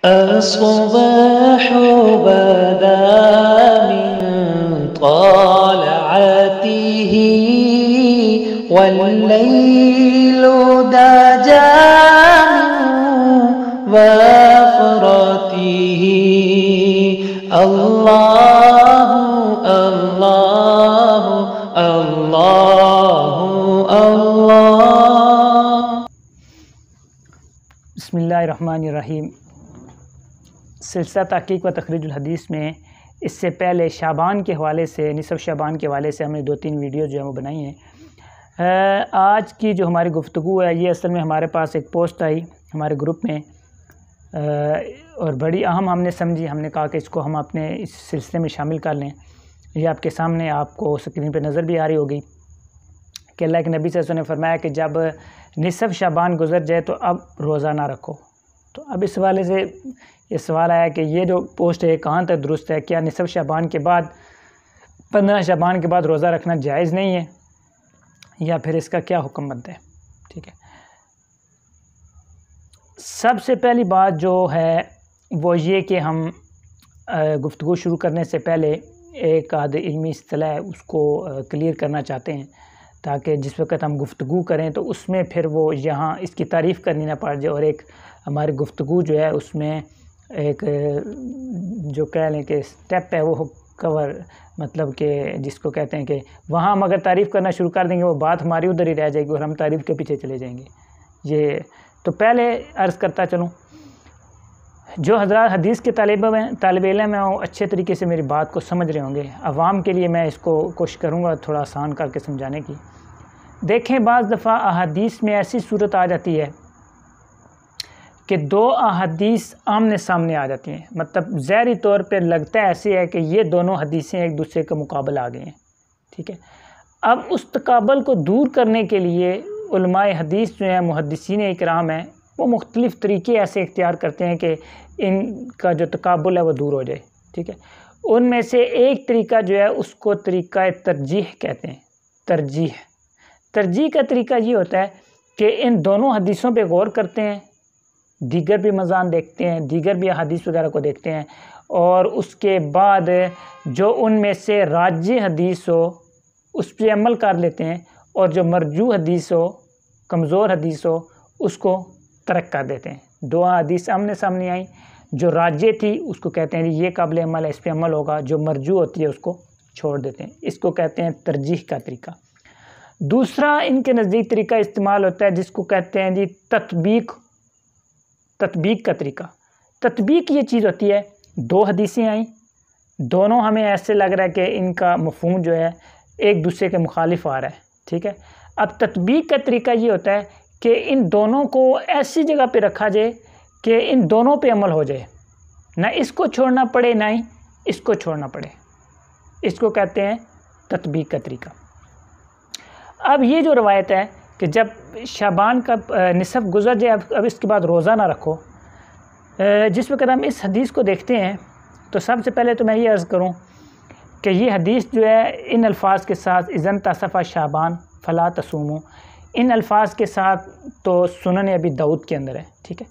الصباح بدا من طلعته والليل دجى من وفرته الله الله الله الله. بسم اللہ الرحمن الرحیم. سلسلہ تحقیق و تخریج الحدیث میں اس سے پہلے شعبان کے حوالے سے، نصف شعبان کے حوالے سے ہم نے 2-3 ویڈیوز جو ہیں وہ بنائی ہیں. آج کی جو ہماری گفتگو ہے یہ اصل میں ہمارے پاس ایک پوسٹ آئی ہمارے گروپ میں اور بڑی اہم ہم نے سمجھی. ہم نے کہا کہ اس کو ہم اپنے اس سلسلے میں شامل کر لیں. یہ آپ کے سامنے آپ کو اسکرین پہ نظر بھی آ رہی ہوگی کہ اللہ کے نبی صلی اللہ علیہ وسلم نے فرمایا کہ جب نصف شعبان گزر جائے تو اب روزہ نہ رکھو. تو اب اس حوالے سے یہ سوال آیا کہ یہ جو پوسٹ ہے کہاں تک درست ہے؟ کیا نصف شعبان کے بعد 15 شعبان کے بعد روزہ رکھنا جائز نہیں ہے یا پھر اس کا کیا حکم بنتا ہے؟ ٹھیک ہے، سب سے پہلی بات جو ہے وہ یہ کہ ہم گفتگو شروع کرنے سے پہلے ایک آدھ علمی اصطلاح ہے اس کو کلیئر کرنا چاہتے ہیں تاکہ جس وقت ہم گفتگو کریں تو اس میں پھر وہ یہاں اس کی تعریف کرنی نہ پڑ جائے اور ایک ہماری گفتگو جو ہے اس میں ایک جو کہہ لیں کہ سٹیپ ہے وہ کور، مطلب کہ جس کو کہتے ہیں کہ وہاں ہم اگر تعریف کرنا شروع کر دیں گے وہ بات ہماری ادھر ہی رہ جائے گی اور ہم تعریف کے پیچھے چلے جائیں گے. یہ تو پہلے عرض کرتا چلوں، جو حضرات حدیث کے طالب علم ہیں وہ اچھے طریقے سے میری بات کو سمجھ رہے ہوں گے. عوام کے لیے میں اس کو کوشش کروں گا تھوڑا آسان کر کے سمجھانے کی. دیکھیں، بعض دفعہ احادیث میں ایسی صورت آ جاتی ہے کہ 2 احادیث آمنے سامنے آ جاتی ہیں، مطلب ظاہری طور پہ لگتا ہے ایسے ہے کہ یہ دونوں حدیثیں ایک دوسرے کے مقابل آ گئی ہیں. ٹھیک ہے، اب اس تقابل کو دور کرنے کے لیے علماء حدیث جو ہیں، محدثین اکرام ہیں، وہ مختلف طریقے ایسے اختیار کرتے ہیں کہ ان کا جو تقابل ہے وہ دور ہو جائے. ٹھیک ہے، ان میں سے ایک طریقہ جو ہے اس کو طریقہ ترجیح کہتے ہیں. ترجیح کا طریقہ یہ ہوتا ہے کہ ان دونوں حدیثوں پہ غور کرتے ہیں، دیگر بھی مضان دیکھتے ہیں، دیگر بھی احادیث وغیرہ کو دیکھتے ہیں اور اس کے بعد جو ان میں سے راجح حدیث ہو اس پہ عمل کر لیتے ہیں اور جو مرجوح حدیث ہو، کمزور حدیث ہو، اس کو ترک کر دیتے ہیں. 2 حدیث آمنے سامنے آئیں، جو راجح تھی اس کو کہتے ہیں یہ قابل عمل ہے، اس پہ عمل ہوگا. جو مرجوح ہوتی ہے اس کو چھوڑ دیتے ہیں. اس کو کہتے ہیں ترجیح کا طریقہ. دوسرا ان کے نزدیک طریقہ استعمال ہوتا ہے جس کو کہتے ہیں جی تطبیق کا طریقہ. تطبیق یہ چیز ہوتی ہے 2 حدیثیں آئیں، دونوں ہمیں ایسے لگ رہا ہے کہ ان کا مفہوم جو ہے ایک دوسرے کے مخالف آ رہا ہے. ٹھیک ہے، اب تطبیق کا طریقہ یہ ہوتا ہے کہ ان دونوں کو ایسی جگہ پہ رکھا جائے کہ ان دونوں پہ عمل ہو جائے، نہ اس کو چھوڑنا پڑے نہ ہی اس کو چھوڑنا پڑے. اس کو کہتے ہیں تطبیق کا طریقہ. اب یہ جو روایت ہے کہ جب شعبان کا نصف گزر جائے اب اس کے بعد روزہ نہ رکھو، جس وقت ہم اس حدیث کو دیکھتے ہیں تو سب سے پہلے تو میں یہ عرض کروں کہ یہ حدیث جو ہے ان الفاظ کے ساتھ اذا انتصف شعبان فلا تصوموا، ان الفاظ کے ساتھ تو سنن ابی داؤد کے اندر ہے. ٹھیک ہے،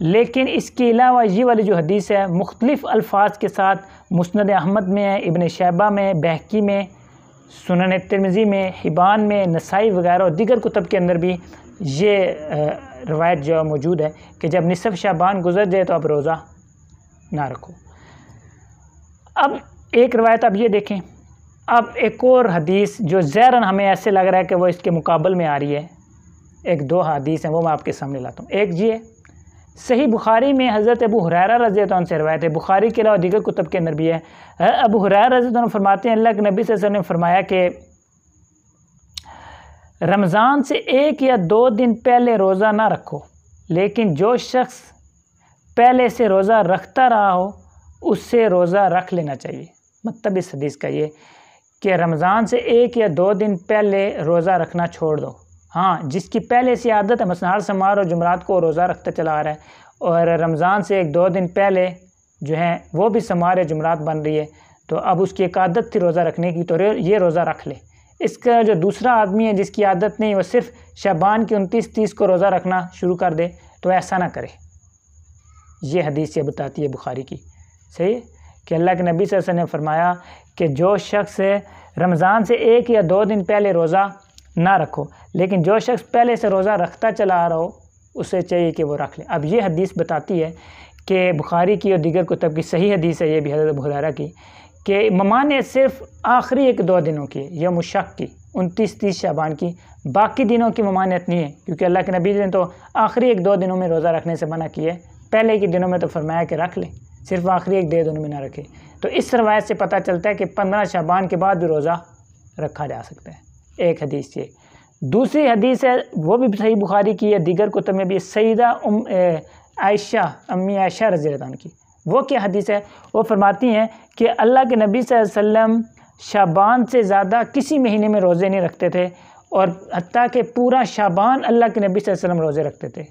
لیکن اس کے علاوہ یہ والی جو حدیث ہے مختلف الفاظ کے ساتھ مسند احمد میں ہے، ابن شیبہ میں، بہقی میں، سنن ترمذی میں، حبان میں، نسائی وغیرہ اور دیگر کتب کے اندر بھی یہ روایت جو موجود ہے کہ جب نصف شعبان گزر جائے تو اب روزہ نہ رکھو. اب ایک روایت اب یہ دیکھیں، اب ایک اور حدیث جو ظاہراً ہمیں ایسے لگ رہا ہے کہ وہ اس کے مقابل میں آ رہی ہے. 1-2 حدیث ہیں وہ میں آپ کے سامنے لاتا ہوں. ایک یہ صحیح بخاری میں حضرت ابو ہریرہ رضی اللہ عنہ سے روایت ہے، بخاری کے علاوہ دیگر کتب کے اندر بھی ہے. ابو ہریرہ رضی اللہ عنہ فرماتے ہیں اللہ کے نبی صلی اللہ علیہ وسلم نے فرمایا کہ رمضان سے 1 یا 2 دن پہلے روزہ نہ رکھو، لیکن جو شخص پہلے سے روزہ رکھتا رہا ہو اس سے روزہ رکھ لینا چاہیے. مطلب اس حدیث کا یہ کہ رمضان سے 1 یا 2 دن پہلے روزہ رکھنا چھوڑ دو. ہاں، جس کی پہلے سے عادت ہے مثلا ہر سمار اور جمعرات کو روزہ رکھتا چلا آ رہا ہے اور رمضان سے 1-2 دن پہلے جو ہیں وہ بھی سمار جمعرات بن رہی ہے تو اب اس کی ایک عادت تھی روزہ رکھنے کی تو یہ روزہ رکھ لے. اس کا جو دوسرا آدمی ہے جس کی عادت نہیں وہ صرف شعبان کی 29-30 کو روزہ رکھنا شروع کر دے تو ایسا نہ کرے. یہ حدیث یہ بتاتی ہے بخاری کی، صحیح ہے کہ اللہ کے نبی صلی اللہ علیہ وسلم نے فرمایا کہ جو شخص رمضان سے 1 یا 2 دن پہلے روزہ نہ رکھو، لیکن جو شخص پہلے سے روزہ رکھتا چلا آ رہا ہو اسے چاہیے کہ وہ رکھ لے۔ اب یہ حدیث بتاتی ہے کہ بخاری کی اور دیگر کتب کی صحیح حدیث ہے یہ بھی حضرت ابو ہریرہ کی، کہ ممانعت صرف آخری 1-2 دنوں کی ہے، یوم الشک کی، 29-30 شعبان کی، باقی دنوں کی ممانعت نہیں ہے، کیونکہ اللہ کے نبی نے تو آخری 1-2 دنوں میں روزہ رکھنے سے منع کیا ہے، پہلے کے دنوں میں تو فرمایا کہ رکھ لے، صرف آخری 1-2 دنوں میں نہ رکھے۔ تو اس روایت سے پتہ چلتا ہے کہ 15 شعبان کے بعد بھی روزہ رکھا جا سکتا ہے، ایک حدیث یہ۔ دوسری حدیث ہے وہ بھی صحیح بخاری کی ہے، دیگر کتب میں بھی، سیدہ عائشہ امی عائشہ رضی اللہ عنہ کی۔ وہ کیا حدیث ہے؟ وہ فرماتی ہیں کہ اللہ کے نبی صلی اللہ علیہ وسلم شعبان سے زیادہ کسی مہینے میں روزے نہیں رکھتے تھے، اور حتیٰ کہ پورا شعبان اللہ کے نبی صلی اللہ علیہ وسلم روزے رکھتے تھے،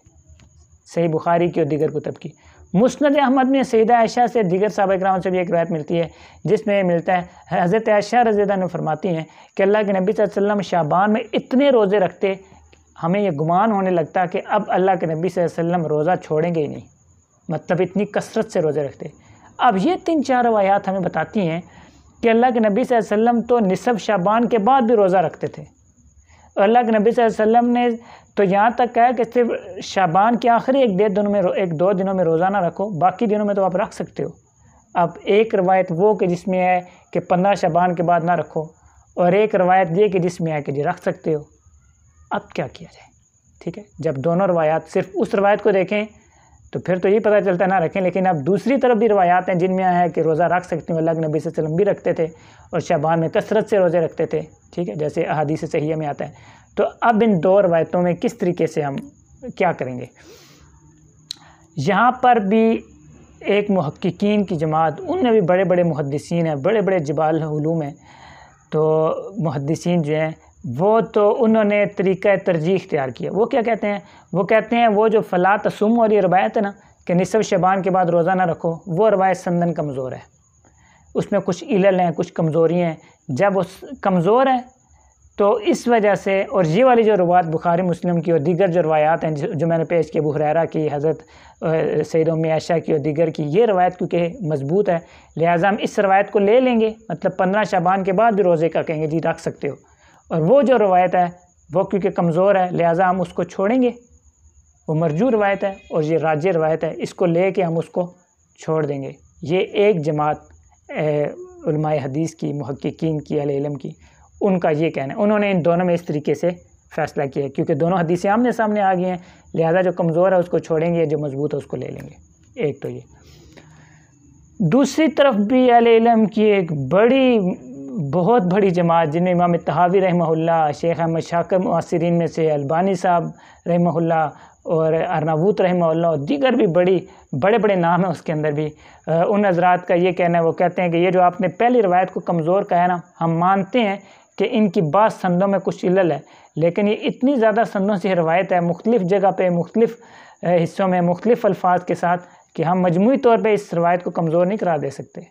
صحیح بخاری کی اور دیگر کتب کی۔ مسند احمد میں سیدہ عائشہ سے دیگر صحابہ کرام سے بھی ایک روایت ملتی ہے جس میں ملتا ہے حضرت عائشہ رضی اللہ عنہ فرماتی ہیں کہ اللہ کے نبی صلی اللہ علیہ وسلم شعبان میں اتنے روزے رکھتے ہمیں یہ گمان ہونے لگتا کہ اب اللہ کے نبی صلی اللہ علیہ وسلم روزہ چھوڑیں گے ہی نہیں، مطلب اتنی کثرت سے روزے رکھتے۔ اب یہ 3-4 روایات ہمیں بتاتی ہیں کہ اللہ کے نبی صلی اللہ علیہ وسلم تو نصف شعبان کے بعد بھی روزہ رکھتے تھے، اور اللہ کے نبی صلی اللہ علیہ وسلم نے تو یہاں تک کہا کہ صرف شعبان کے آخری 1-2 دنوں میں روزہ نہ رکھو، باقی دنوں میں تو آپ رکھ سکتے ہو۔ اب ایک روایت وہ کہ جس میں ہے کہ 15 شعبان کے بعد نہ رکھو، اور ایک روایت یہ کہ جس میں ہے کہ جی رکھ سکتے ہو۔ اب کیا کیا جائے؟ ٹھیک ہے، جب دونوں روایات صرف اس روایت کو دیکھیں تو پھر تو یہ پتہ چلتا ہے نہ رکھیں، لیکن اب دوسری طرف بھی روایات ہیں جن میں ہے کہ روزہ رکھ سکتے ہیں، اللہ کے نبی صلی اللہ علیہ وسلم بھی رکھتے تھے اور شعبان میں کثرت سے روزے رکھتے تھے، ٹھیک ہے، جیسے احادیث صحیحہ میں آتا ہے۔ تو اب ان 2 روایتوں میں کس طریقے سے ہم کیا کریں گے؟ یہاں پر بھی ایک محققین کی جماعت، ان میں بھی بڑے بڑے محدثین ہیں، بڑے بڑے جبال علوم ہیں، تو محدثین جو ہیں وہ تو انہوں نے طریقہ ترجیح اختیار کیا۔ وہ کیا کہتے ہیں؟ وہ کہتے ہیں وہ جو فلا تصوموا والی روایت ہے نا کہ نصف شعبان کے بعد روزہ نہ رکھو، وہ روایت سندن کمزور ہے، اس میں کچھ علل ہیں، کچھ کمزوریاں ہیں۔ جب وہ کمزور ہے تو اس وجہ سے، اور یہ والی جو روایت بخاری مسلم کی اور دیگر جو روایات ہیں جو میں نے پیش کی، ابو ہریرہ کی، حضرت سیدہ ام عائشہ کی اور دیگر کی، یہ روایت کیونکہ مضبوط ہے لہٰذا ہم اس روایت کو لے لیں گے، مطلب 15 شعبان کے بعد بھی روزے کا کہیں گے جی رکھ سکتے ہو، اور وہ جو روایت ہے وہ کیونکہ کمزور ہے لہٰذا ہم اس کو چھوڑیں گے، وہ مرجو روایت ہے اور یہ راجح روایت ہے، اس کو لے کے ہم اس کو چھوڑ دیں گے۔ یہ ایک جماعت علماء حدیث کی، محققین کی، اہل علم کی، ان کا یہ کہنا ہے، انہوں نے ان دونوں میں اس طریقے سے فیصلہ کیا ہے کیونکہ دونوں حدیثیں آمنے سامنے آ گئی ہیں، لہذا جو کمزور ہے اس کو چھوڑیں گے، جو مضبوط ہے اس کو لے لیں گے۔ ایک تو یہ۔ دوسری طرف بھی اہل علم کی ایک بہت بڑی جماعت جن میں امام طحاوی رحمہ اللہ، شیخ احمد شاکر معاصرین میں سے، البانی صاحب رحمہ اللہ اور ارناؤوط رحمہ اللہ اور دیگر بھی بڑے بڑے نام ہیں اس کے اندر بھی، ان حضرات کا یہ کہنا ہے، وہ کہتے ہیں کہ یہ جو آپ نے پہلی روایت کو کمزور کہا ہے نا، ہم مانتے ہیں کہ ان کی بعض سندوں میں کچھ علل ہے، لیکن یہ اتنی زیادہ سندوں سے روایت ہے مختلف جگہ پہ، مختلف حصوں میں، مختلف الفاظ کے ساتھ، کہ ہم مجموعی طور پہ اس روایت کو کمزور نہیں قرار دے سکتے۔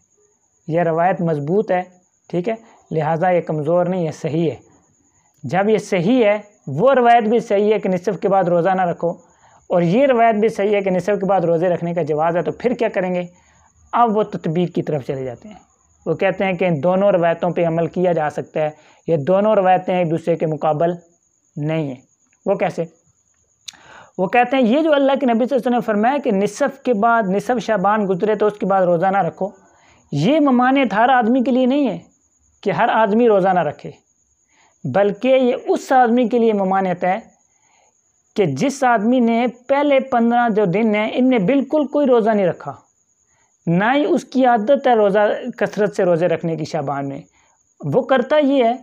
یہ روایت مضبوط ہے، ٹھیک ہے، لہٰذا یہ کمزور نہیں ہے، صحیح ہے۔ جب یہ صحیح ہے، وہ روایت بھی صحیح ہے کہ نصف کے بعد روزہ نہ رکھو، اور یہ روایت بھی صحیح ہے کہ نصف کے بعد روزے رکھنے کا جواز ہے، تو پھر کیا کریں گے؟ اب وہ تطبیق کی طرف چلے جاتے ہیں، وہ کہتے ہیں کہ ان دونوں روایتوں پہ عمل کیا جا سکتا ہے، یہ دونوں روایتیں ایک دوسرے کے مقابل نہیں ہیں۔ وہ کیسے؟ وہ کہتے ہیں یہ جو اللہ کے نبی صلی اللہ علیہ وسلم نے فرمایا کہ نصف کے بعد، نصف شعبان گزرے تو اس کے بعد روزہ نہ رکھو، یہ ممانعت ہر آدمی کے لیے نہیں ہے کہ ہر آدمی روزہ نہ رکھے، بلکہ یہ اس آدمی کے لیے ممانعت ہے کہ جس آدمی نے پہلے 15 جو دن ہیں ان میں بالکل کوئی روزہ نہیں رکھا، نہ ہی اس کی عادت ہے روزہ کثرت سے روزے رکھنے کی شعبان میں، وہ کرتا یہ ہے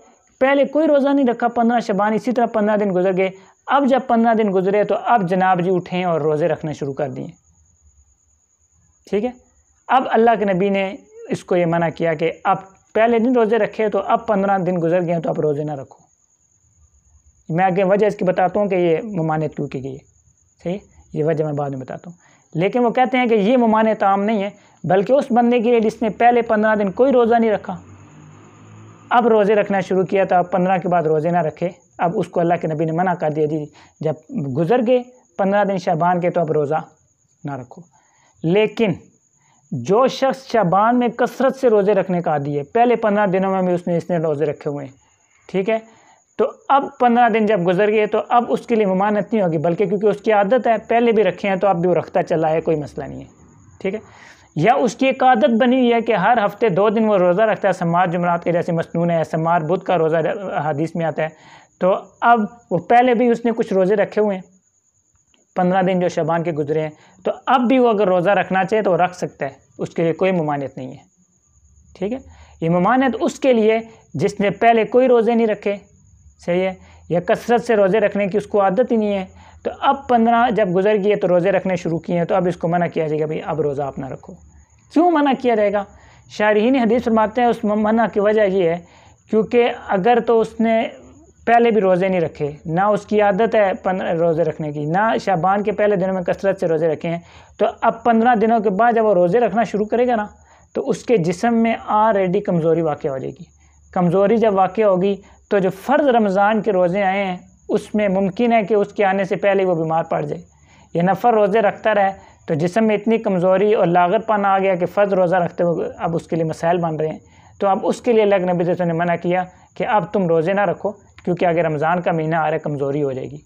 پہلے کوئی روزہ نہیں رکھا 15 شعبان، اسی طرح 15 دن گزر گئے، اب جب 15 دن گزرے تو اب جناب جی اٹھیں اور روزے رکھنا شروع کر دیے، ٹھیک ہے۔ اب اللہ کے نبی نے اس کو یہ منع کیا کہ اب پہلے دن روزے رکھے تو اب 15 دن گزر گئے تو اب روزے نہ رکھو۔ میں آگے وجہ اس کی بتاتا ہوں کہ یہ ممانعت کیوں کی گئی ہے، صحیح، یہ وجہ میں بعد میں بتاتا ہوں، لیکن وہ کہتے ہیں کہ یہ ممانعت عام نہیں ہے، بلکہ اس بندے کے لیے جس نے پہلے 15 دن کوئی روزہ نہیں رکھا، اب روزے رکھنا شروع کیا تھا، اب 15 کے بعد روزے نہ رکھے، اب اس کو اللہ کے نبی نے منع کر دیا جی جب گزر گئے 15 دن شعبان کے تو اب روزہ نہ رکھو۔ لیکن جو شخص شعبان میں کثرت سے روزے رکھنے کا عادی ہے، پہلے 15 دنوں میں بھی اس نے روزے رکھے ہوئے ہیں، ٹھیک ہے، تو اب 15 دن جب گزر گئے تو اب اس کے لیے ممانعت نہیں ہوگی، بلکہ کیونکہ اس کی عادت ہے، پہلے بھی رکھے ہیں تو اب بھی وہ رکھتا چلا ہے، کوئی مسئلہ نہیں ہے، ٹھیک ہے۔ یا اس کی ایک عادت بنی ہوئی ہے کہ ہر ہفتے 2 دن وہ روزہ رکھتا ہے، سمار جمعرات کے جیسے مسنون ہے، سمار بدھ کا روزہ حدیث میں آتا ہے، تو اب وہ پہلے بھی اس نے کچھ روزے رکھے ہوئے ہیں 15 دن جو شعبان کے گزرے ہیں، تو اب بھی وہ اگر روزہ رکھنا چاہے تو وہ رکھ سکتا ہے، اس کے لیے کوئی ممانعت نہیں ہے، ٹھیک ہے۔ یہ ممانعت اس کے لیے جس نے پہلے کوئی روزے نہیں رکھے، صحیح ہے، یا کثرت سے روزے رکھنے کی اس کو عادت ہی نہیں ہے، تو اب 15 جب گزر گئے تو روزے رکھنے شروع کیے ہیں، تو اب اس کو منع کیا جائے گا بھئی اب روزہ آپ نہ رکھو۔ کیوں منع کیا جائے گا؟ شارحین حدیث فرماتے ہیں اس منع کی وجہ یہ ہے کیونکہ اگر تو اس نے پہلے بھی روزے نہیں رکھے، نہ اس کی عادت ہے روزے رکھنے کی، نہ شعبان کے پہلے دنوں میں کثرت سے روزے رکھے ہیں، تو اب 15 دنوں کے بعد جب وہ روزے رکھنا شروع کرے گا نا تو اس کے جسم میں آلریڈی کمزوری واقع ہو جائے گی۔ کمزوری جب واقع ہوگی تو جو فرض رمضان کے روزے آئے ہیں اس میں ممکن ہے کہ اس کے آنے سے پہلے وہ بیمار پڑ جائے، یا نفل روزے رکھتا رہے تو جسم میں اتنی کمزوری اور لاغر پن آ گیا کہ فرض روزہ رکھتے ہوئے اب اس کے لیے مسائل بن رہے ہیں، تو اب اس کے لیے اللہ کے نبی صلی اللہ علیہ وسلم نے منع کیا کہ اب تم روزے نہ رکھو کیونکہ اگر رمضان کا مہینہ آ رہا ہے کمزوری ہو جائے گی،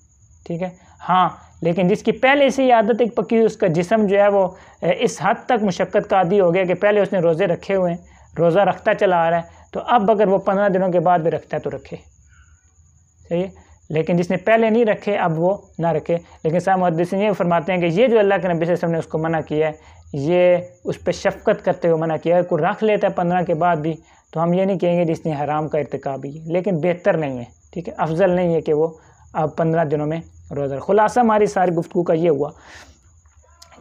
ٹھیک ہے۔ ہاں لیکن جس کی پہلے سے ہی عادت ایک پکی ہوئی، اس کا جسم جو ہے وہ اس حد تک مشقت کا عادی ہو گیا کہ پہلے اس نے روزے رکھے ہوئے ہیں، روزہ رکھتا چلا آ رہا ہے، تو اب اگر وہ 15 دنوں کے بعد بھی رکھتا ہے تو رکھے، صحیح ہے۔ لیکن جس نے پہلے نہیں رکھے اب وہ نہ رکھے۔ لیکن صاحب محدثین یہ فرماتے ہیں کہ یہ جو اللہ کے نبی صلی اللہ علیہ وسلم نے اس کو منع کیا ہے، یہ اس پہ شفقت کرتے ہوئے منع کیا ہے۔ کوئی رکھ لیتا ہے 15 کے بعد بھی تو ہم یہ نہیں کہیں گے جس نے حرام کا ارتکاب بھی ہے، لیکن بہتر نہیں ہے، ٹھیک ہے، افضل نہیں ہے کہ وہ اب 15 دنوں میں روزہ رکھے۔ خلاصہ ہماری ساری گفتگو کا یہ ہوا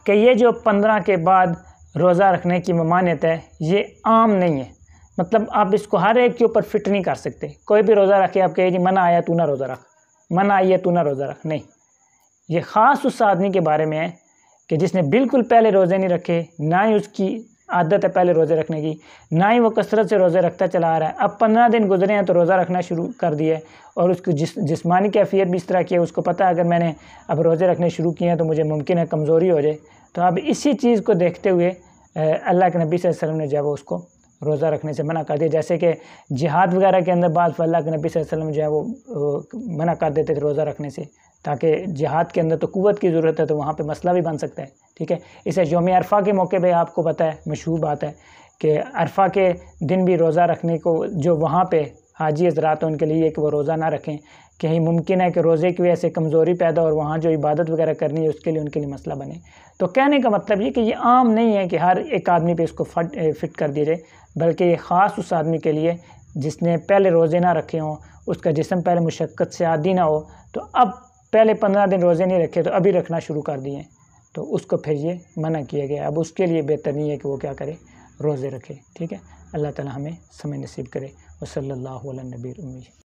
کہ یہ جو 15 کے بعد روزہ رکھنے کی ممانعت ہے یہ عام نہیں ہے، مطلب آپ اس کو ہر ایک کے اوپر فٹ نہیں کر سکتے۔ کوئی بھی روزہ رکھے آپ کہے جی منع آیا تو نہ روزہ رکھ، منع آئی ہے تو نہ روزہ رکھ، نہیں، یہ خاص اس آدمی کے بارے میں ہے کہ جس نے بالکل پہلے روزے نہیں رکھے، نہ ہی اس کی عادت ہے پہلے روزے رکھنے کی، نہ ہی وہ کثرت سے روزے رکھتا چلا آ رہا ہے، اب 15 دن گزرے ہیں تو روزہ رکھنا شروع کر دیا ہے، اور اس کی جسمانی کیفیت بھی اس طرح کی ہے، اس کو پتہ ہے اگر میں نے اب روزے رکھنے شروع کیے ہیں تو مجھے ممکن ہے کمزوری ہو جائے، تو اب اسی چیز کو دیکھتے ہوئے اللہ کے نبی صلی اللہ علیہ وسلم نے جو ہے وہ اس کو روزہ رکھنے سے منع کر دیا۔ جیسے کہ جہاد وغیرہ کے اندر بعض اللہ کے نبی صلی اللہ علیہ وسلم جو ہے وہ منع کر دیتے تھے روزہ رکھنے سے، تاکہ جہاد کے اندر تو قوت کی ضرورت ہے، تو وہاں پہ مسئلہ بھی بن سکتا ہے، ٹھیک ہے۔ اسے یوم عرفہ کے موقع پہ آپ کو پتہ ہے مشہور بات ہے کہ عرفہ کے دن بھی روزہ رکھنے کو جو وہاں پہ حاجی حضرات ہیں ان کے لیے کہ وہ روزہ نہ رکھیں، کہیں ممکن ہے کہ روزے کی وجہ سے کمزوری پیدا اور وہاں جو عبادت وغیرہ کرنی ہے اس کے لیے ان کے لیے مسئلہ بنے۔ تو کہنے کا مطلب یہ کہ یہ عام نہیں ہے کہ ہر ایک آدمی پہ اس کو فٹ کر دیا جائے، بلکہ یہ خاص اس آدمی کے لیے جس نے پہلے روزے نہ رکھے ہوں، اس کا جسم پہلے مشقت سے عادی نہ ہو، تو اب پہلے 15 دن روزے نہیں رکھے تو ابھی رکھنا شروع کر دیے تو اس کو پھر یہ منع کیا گیا۔ اب اس کے لیے بہتر نہیں ہے کہ وہ کیا کرے، روزے رکھے، ٹھیک ہے۔ اللہ تعالی ہمیں سمجھ نصیب کرے۔ وصلی اللہ علی النبی الامی۔